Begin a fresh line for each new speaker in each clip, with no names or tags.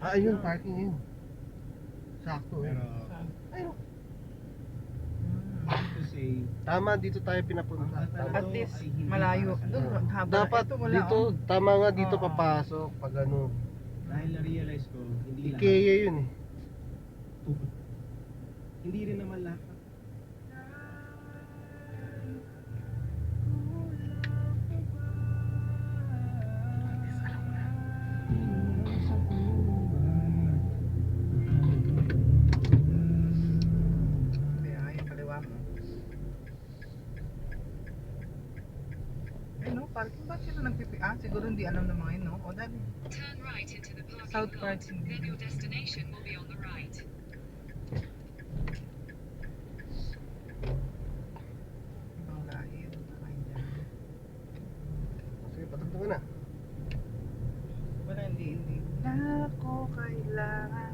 Ayun, parking yun. Sakto eh.
Pero,
Ayun.
to say,
Tama, dito tayo pinapunta. Tama.
At least malayo. Doon, haba.
Dapat
Ito wala,
dito,
oh.
tama nga dito
Oo.
papasok pag ano.
dahil na-realize ko, hindi lahat.
Ikea yun eh.
Hindi rin naman lahat.
Kaya yung kaliwa mo. Eh no, parking ba sila nagpipi? Siguro hindi alam ng mga yun, no? O dali.
Turn right into the parking
South
lot.
parking.
Then your destination will be on the right.
Ibang lahi. Ay, dyan.
Sige, patugtog na.
Wala, hindi. Na ako kailangan.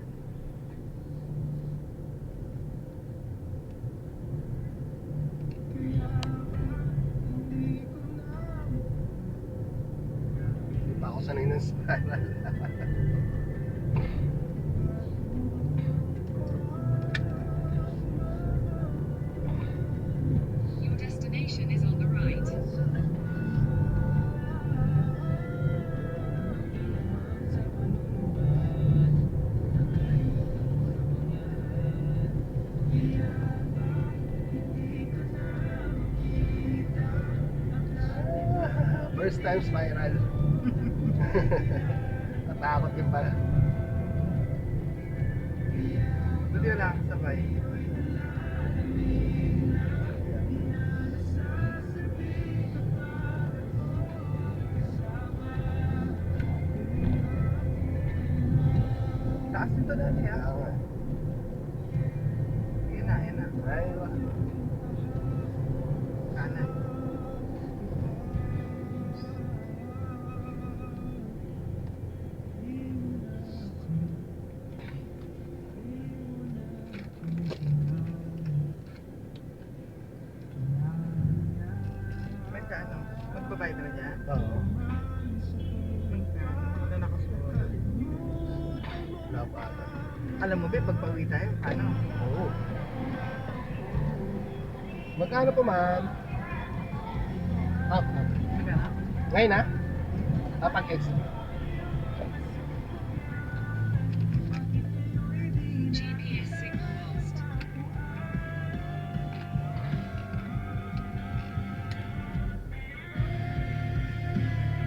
Hindi pa ako sanay ng spiral.
Your destination is on the right.
First time spiral. Natakot din pala.
Buti wala kang sabay. Taas nito dali,
Kaya nga.
Yan na.
Ay, wa.
Kanan. May kaano? Magbabayad na dyan?
Oo.
Magkano? Wala nakasulat.
Wala pa ata.
Alam mo ba, pagpawi tayo, ano?
Oo. Magkano po, ma'am? Up.
Magkano?
Ngayon na? Kapag exit.